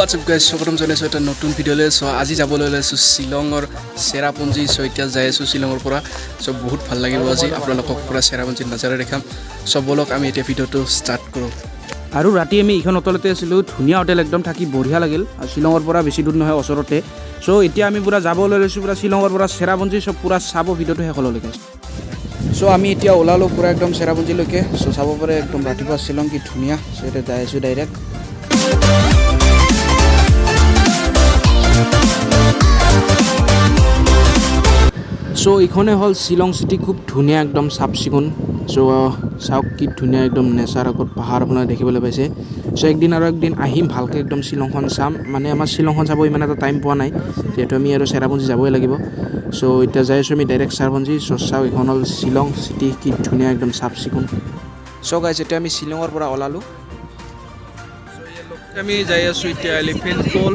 What's up guys, welcome to a new video. So আজি যাবলৈ লৈছো শিলঙৰ চেৰাপুঞ্জি সো এতিয়া যাই আছো শিলঙৰ পৰা সো বহুত ভাল লাগিব আজি আপোনালোকক পুৰা চেৰাপুঞ্জি নজাৰা দেখাম সো বলক আমি এতিয়া ভিডিওটো ষ্টাৰ্ট কৰো আৰু ৰাতি আমি ইখন হোটেলতে আছিলো ধুনিয়া হোটেল একদম থাকি বঢ়িয়া লাগিল আৰু শিলঙৰ পৰা বেছি দূৰ নহয় ওচৰতে সো এতিয়া আমি পুৰা যাবলৈ লৈছো পুৰা শিলঙৰ পৰা চেৰাপুঞ্জি সব পুৰা চাব ভিডিওটো শেষলৈকে সো আমি এতিয়া ওলালো পুৰা একদম চেৰাপুঞ্জিলৈকে সো চাব পাৰে একদম ৰাতিপুৱা শিলং কি ধুনিয়া সো এটা যাই আছো ডাইৰেক্ট সো ইখনে হল শিলং সিটি খুব ধুনিয়া একদম সাফ চিকুণ সো চাওক কি ধুনিয়া একদম নেচাৰ আগত পাহাৰ আপোনাৰ দেখিবলৈ পাইছে সো একদিন আৰু একদিন আহিম ভালকৈ একদম শিলংখন চাম মানে আমাৰ শিলংখন চাব ইমান এটা টাইম পোৱা নাই যেহেতু আমি আৰু চেৰাপুঞ্জি যাবই লাগিব সো এতিয়া যাই আছোঁ আমি ডাইৰেক্ট চেৰাপুঞ্জি সো চাওক এইখন হ'ল শিলং চিটি কি ধুনিয়া একদম চাফ চিকুণ সো গাইজ এতিয়া আমি শিলঙৰ পৰা ওলালোঁ আমি যাই আছো এতিয়া এলিফেন্ট ফল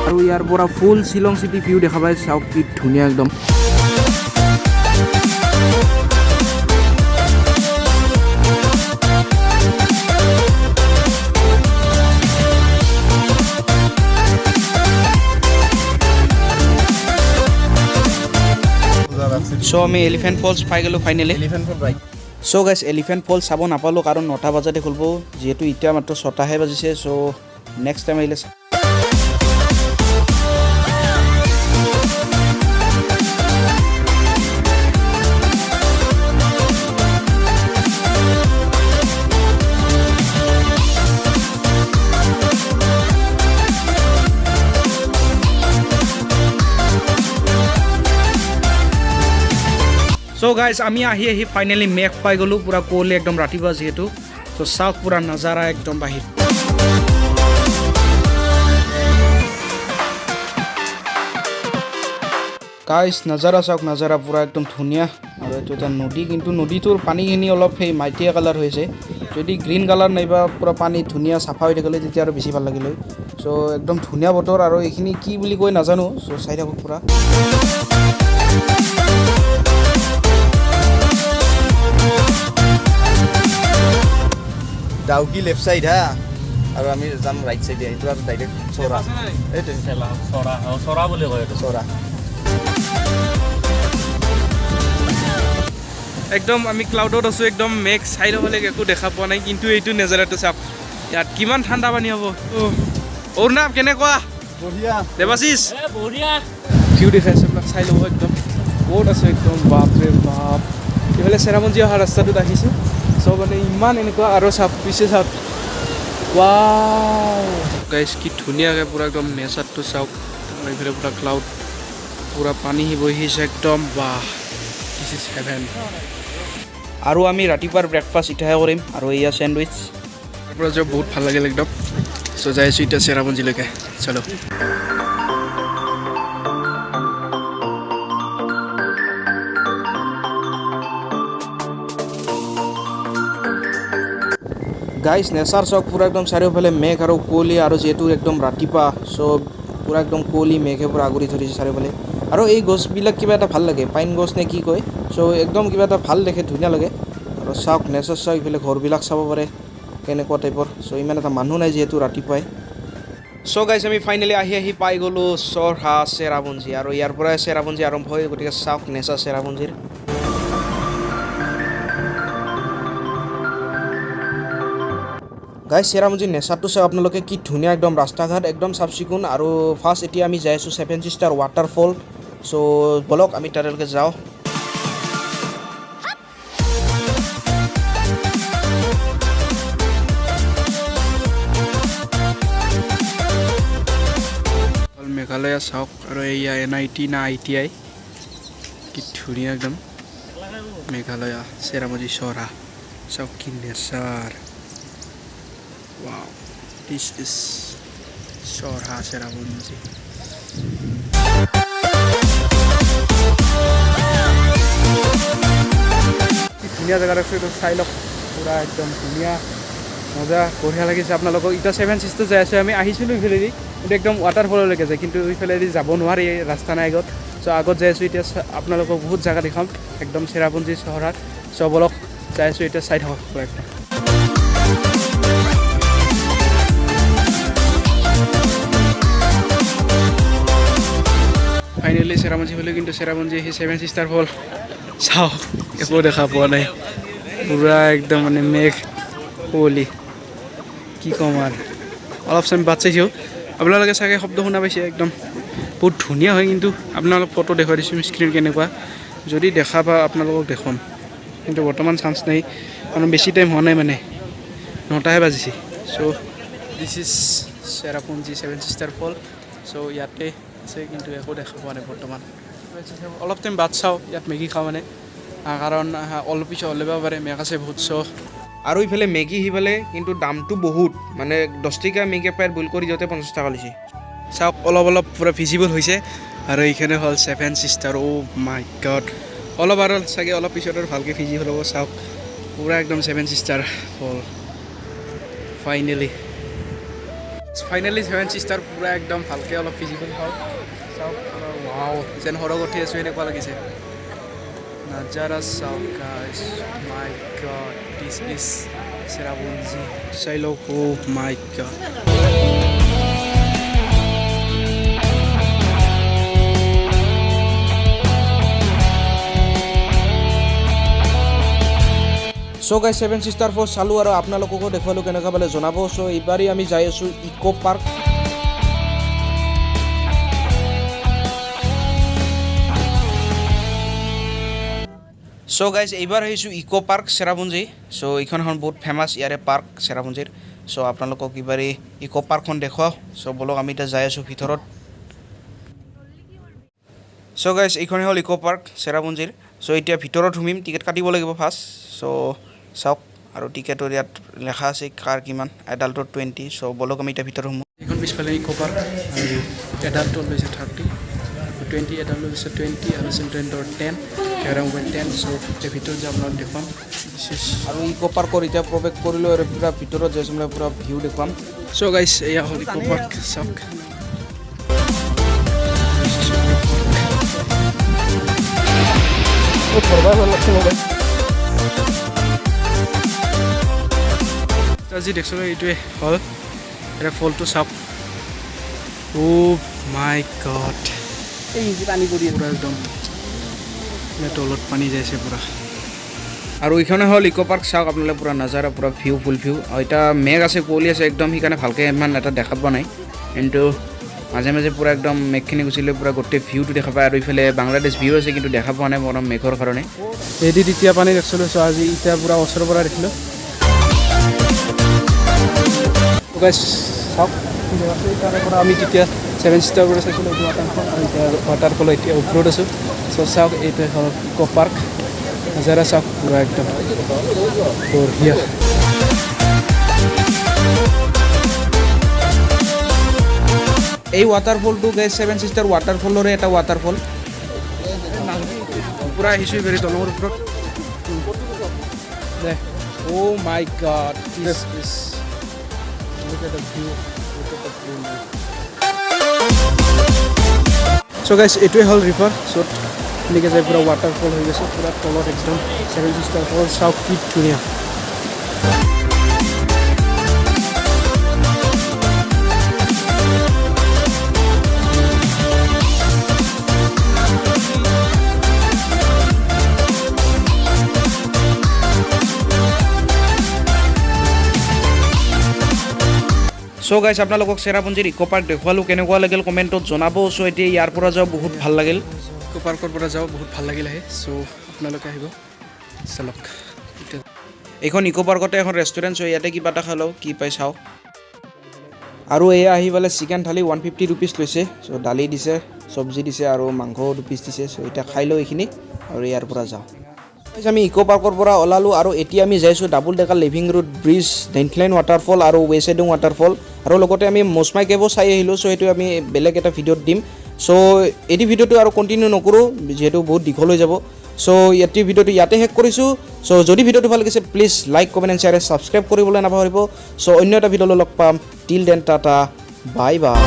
আৰু ইয়াৰ পৰা ফুল শিলং চিটি ভিউ দেখা পাই চাওক কি ধুনিয়া একদম সো আমি এলিফেন্ট ফলস পাই গেলো finally so guys elephant falls চাব নাপালোঁ কাৰণ 9টা বজাতে খুলিব যিহেতু এতিয়া মাত্ৰ 6টাহে বাজিছে সো নেক্সট টাইম আহিলে সো গাইজ আমি আহি ফাইনেলি মেঘ পাই গ'লোঁ পুৰা কুঁৱলী একদম ৰাতিপুৱা যিহেতু সো চাওক পুৰা নজাৰা একদম বাহিৰ গাইজ নজাৰা চাওক নজাৰা পুৰা একদম ধুনীয়া আৰু এইটো এটা নদী কিন্তু নদীটোৰ পানীখিনি অলপ সেই মাইটিয়া কালাৰ হৈছে যদি গ্ৰীণ কালাৰ নাইবা পুৰা পানী ধুনীয়া চাফা হৈ থাকিলে তেতিয়া আৰু বেছি ভাল লাগিল হয় সো একদম ধুনীয়া বতৰ আৰু এইখিনি কি বুলি কৈ নাজানো সো চাই থাকক পুৰা ডাউকি লেফট সাইড হা আৰু আমি যাম ৰাইট সাইডে এইটো আৰু ডাইৰেক্ট সোহৰা এইটো সোহৰা বুলি কয় এইটো সোহৰা একদম আমি ক্লাউডত আছো একদম মেঘ চাইড হ'লে একো দেখা পোৱা নাই কিন্তু এইটো নেজাৰাটো চাওক ইয়াত কিমান ঠাণ্ডা পানী হ'ব অৰুণাভ কেনেকুৱা বঢ়িয়া দেৱাশিষ বঢ়িয়া ভিউ দেখাইছে আপোনাক চাই ল'ব একদম ক'ত আছে একদম বাপৰে বাপ এইফালে চেৰাপুঞ্জি অহা ৰাস্তাটোত আহিছোঁ সব মানে ইমান এনেকুৱা আৰু চাওক পিছে চাওক ৱাও গাইজ কি ধুনীয়াকৈ পুৰা একদম নেচাৰটো চাওক এইফালে পুৰা ক্লাউড পুৰা পানী বহিছে একদম বাহ দিছ ইজ হেভেন আৰু আমি ৰাতিপুৱাৰ ব্ৰেকফাষ্ট ইটাহে কৰিম আৰু এয়া চেণ্ডউইচ তাৰ পৰা যে বহুত ভাল লাগিল একদম চ' যাই আছোঁ এতিয়া চেৰাপুঞ্জিলৈকে চলো গাইজ নেচাৰ চাওক পুৰা একদম চাৰিওফালে মেঘ আৰু কুঁৱলী আৰু যিহেতু একদম ৰাতিপুৱা চব পুৰা একদম কুঁৱলী মেঘে পুৰা আগুৰি ধৰিছে চাৰিওফালে আৰু এই গছবিলাক কিবা এটা ভাল লাগে পাইন গছ নে কি কয় চ' একদম কিবা এটা ভাল দেখে ধুনীয়া লাগে আৰু চাওক নেচাৰ চাওক ইফালে ঘৰবিলাক চাব পাৰে কেনেকুৱা টাইপৰ চ' ইমান এটা মানুহ নাই যিহেতু ৰাতিপুৱাই চ' গাইজ আমি ফাইনেলি আহি পাই গ'লোঁ চহৰা চেৰাপুঞ্জি আৰু ইয়াৰ পৰাই চেৰাপুঞ্জি আৰম্ভ হয় গতিকে চাওক নেচাৰ চেৰাপুঞ্জিৰ গাইজ চেৰাপুঞ্জিৰ নেচাৰটো চাওক আপোনালোকে কি ধুনীয়া একদম ৰাস্তা ঘাট একদম চাফ চিকুণ আৰু ফাৰ্ষ্ট এতিয়া আমি যাই আছোঁ 7 ষ্টাৰ ৱাটাৰফল চ' বলক আমি তালৈকে যাওঁ মেঘালয় চাওক আৰু এয়া NIT না ITI কি ধুনীয়া একদম মেঘালয় চেৰাপুঞ্জি চহৰা চাওক কি nature Wow, this is Sohra Cherrapunji. ধুনীয়া জেগা ৰাখছোঁ এইটো চাই লওক পূৰা একদম ধুনীয়া মজা বঢ়িয়া লাগিছে আপোনালোকক এতিয়া 7 চিষ্টাৰ যাই আছোঁ আমি আহিছিলোঁ ইফালেদি কিন্তু একদম ৱাটাৰফললৈকে যায় কিন্তু ইফালেদি যাব নোৱাৰি ৰাস্তা নাই আগত চ' আগত যাই আছোঁ এতিয়া আপোনালোকক বহুত জেগা দেখাম একদম চেৰাপুঞ্জী চহৰত চ' বলক যাই আছোঁ এতিয়া চাই থাকক পূৰা একদম ফাইনেলি চেৰাপুঞ্জী হ'লেও কিন্তু চেৰাপুঞ্জী সেই 7 চিষ্টাৰ ফল চাওক একো দেখা পোৱা নাই পূৰা একদম মানে মেঘ কুঁৱলী কি ক'ম আৰু অলপ চাই বাট চাইছোঁ আপোনালোকে চাগে শব্দ শুনা পাইছে একদম বহুত ধুনীয়া হয় কিন্তু আপোনালোক ফটো দেখুৱাই দিছোঁ স্ক্ৰীণ কেনেকুৱা যদি দেখা পাওঁ আপোনালোকক দেখুৱাম কিন্তু বৰ্তমান চান্স নাই কাৰণ বেছি টাইম হোৱা নাই মানে 9টাহে বাজিছে চ' দিছ ইজ চেৰাপুঞ্জী 7 চিষ্টাৰ ফল চ' ইয়াতে আছে কিন্তু একো দেখা পোৱা নাই বৰ্তমান অলপ টাইম বাট চাওঁ ইয়াত মেগী খাওঁ মানে কাৰণ অলপ পিছত ওলাব পাৰে মেঘ আছে বহুত চ' আৰু ইফালে মেগী সিফালে কিন্তু দামটো বহুত মানে 10 টকা মেগী পেকেট বইল কৰি দিওঁতে 50 টকা লৈছে চাওক অলপ পূৰা ভিজিবল হৈছে আৰু এইখানে হ'ল 7 চিষ্টাৰ অ' মাই গড অলপ আৰু চাগে অলপ পিছত আৰু ভালকৈ ভিজিবল হ'ব চাওক পূৰা একদম 7 চিষ্টাৰ ফল ফাইনেলি 7 চিষ্টাৰ পূৰা একদম ভালকৈ অলপ ভিজিবল হ'ল চাওক ৱাও যেন সৰগ উঠি আছোঁ এনেকুৱা লাগিছে নাজাৰা চাওক guys my God this is Cherrapunji চাই লওক অ' my god so' guys 7 sister ফল চালোঁ আৰু আপোনালোককো দেখুৱালোঁ কেনেকুৱা পালে জনাব চ' এইবাৰেই আমি যাই আছোঁ ইক' পাৰ্ক চ' গাইজ এইবাৰ আহিছোঁ ইক' পাৰ্ক চেৰাপুঞ্জী চ' এইখন এখন বহুত ফেমাছ ইয়াৰে পাৰ্ক চেৰাপুঞ্জীৰ চ' আপোনালোকক এইবাৰ ইক' পাৰ্কখন দেখুৱাওঁ চ' বলক আমি এতিয়া যাই আছোঁ ভিতৰত চ' গাইজ এইখনেই হ'ল ইক' পাৰ্ক চেৰাপুঞ্জীৰ চ' এতিয়া ভিতৰত সোমিম টিকেট কাটিব লাগিব ফাৰ্ষ্ট চ' চাওক আৰু টিকেটৰ ইয়াত লেখা আছে কাৰ কিমান এডাল্টৰ 20 চ' বলক আমি এতিয়া ভিতৰত সোমোঁ এইখন পিছফালে ইক' পাৰ্ক আৰু এডাল্টৰ লৈছে 30 20 এডাল্টৰ লৈছে 20 আৰু চিলড্ৰেনৰ 10 কেমেৰা মোবাইল 10 চ' এতিয়া ভিতৰত যে আপোনাক দেখুৱাম আৰু ইক' পাৰ্কৰ এতিয়া প্ৰৱেশ কৰিলোঁ আৰু পূৰা ভিতৰত যাইছোঁ মানে পূৰা ভিউ দেখুৱাম চ' গাইজ এয়া হ'ল ইক' পাৰ্ক চাওক আজি দেখিছিলোঁ এইটোৱে হ'ল এতিয়া ফলটো চাওক অ' মাই গড এই পানী পৰি পূৰা একদম তলত পানী যাইছে পূৰা আৰু এইখনে হ'ল ইক' পাৰ্ক চাওক আপোনালোকে পূৰা নাজাৰা পূৰা ভিউ ফুল ভিউ আৰু এতিয়া মেঘ আছে কুঁৱলী আছে একদম সেইকাৰণে ভালকৈ ইমান এটা দেখা পোৱা নাই কিন্তু মাজে মাজে পূৰা একদম মেঘখিনি গুচিলে পূৰা গোটেই ভিউটো দেখা পায় আৰু ইফালে বাংলাদেশ ভিউ আছে কিন্তু দেখা পোৱা নাই মোৰ মেঘৰ কাৰণে এদিত এতিয়া পানী দেখিছিলোঁ চ' আজি এতিয়া পূৰা ওচৰৰ পৰা দেখিলোঁ চাওক তাৰে পৰা আমি তেতিয়া 7 চিষ্টাৰ পৰা চাইছিলোঁ এইটো ৱাটাৰফল আৰু এতিয়া ৱাটাৰফল এতিয়া ওপৰত আছোঁ চ' চাওক এইটোৱে হ'ল ইক' পাৰ্ক নাজাৰা চাওক পূৰা একদম বঢ়িয়া এই ৱাটাৰফলটো গাইজ 7 চিষ্টাৰ ৱাটাৰফলৰে এটা ৱাটাৰফল পূৰা আহিছোঁ এইবাৰ দলঙৰ ওপৰত the oh' my God this is look at the view so guys এইটোৱে হ'ল ৰিভাৰ য'ত এনেকৈ যায় পূৰা ৱাটাৰফল হৈ গৈছে পূৰা তলত একদম 7 চিষ্টাৰ ফল চাওক কি ধুনীয়া চ' গাইজ আপোনালোকক চেৰাপুঞ্জীৰ ইক' পাৰ্ক দেখুৱালোঁ কেনেকুৱা লাগিল কমেণ্টত জনাব চ' এতিয়া ইয়াৰ পৰা যাওঁ বহুত ভাল লাগিল ইক' পাৰ্কৰ পৰা যাওঁ বহুত ভাল লাগিল আহে চ' আপোনালোকে আহিব চালক এইখন ইক' পাৰ্কতে এখন ৰেষ্টুৰেণ্ট চ' ইয়াতে কিবা এটা খাই লওঁ কি পাই চাওঁ আৰু এয়া আহি পেলাই চিকেন থালি 150 ৰুপিজ লৈছে চ' দালি দিছে চব্জি দিছে আৰু মাংস 2 পিচ দিছে চ' এতিয়া খাই লওঁ এইখিনি আৰু ইয়াৰ পৰা যাওঁ আমি ইকো পাৰ্কৰ পৰা ওলালোঁ আৰু এতিয়া আমি যাইছোঁ double decker living root bridge, Dainthlen waterfall আৰু ৱেছেডুং ৱাটাৰফল আৰু লগতে আমি মচমাই কেবো চাই আহিলোঁ। চ' সেইটো আমি বেলেগ এটা ভিডিঅ'ত দিম। চ' এই ভিডিঅ'টো আৰু কণ্টিনিউ নকৰোঁ যিহেতু বহুত দীঘল হৈ যাব। চ' ভিডিঅ'টো ইয়াতে শেষ কৰিছোঁ। চ' যদি ভিডিঅ'টো ভাল লাগিছে please like comment and share subscribe কৰিবলৈ নাপাহৰিব। চ' অন্য এটা ভিডিঅ'লৈ লগ পাম। Till then Tata, bye bye.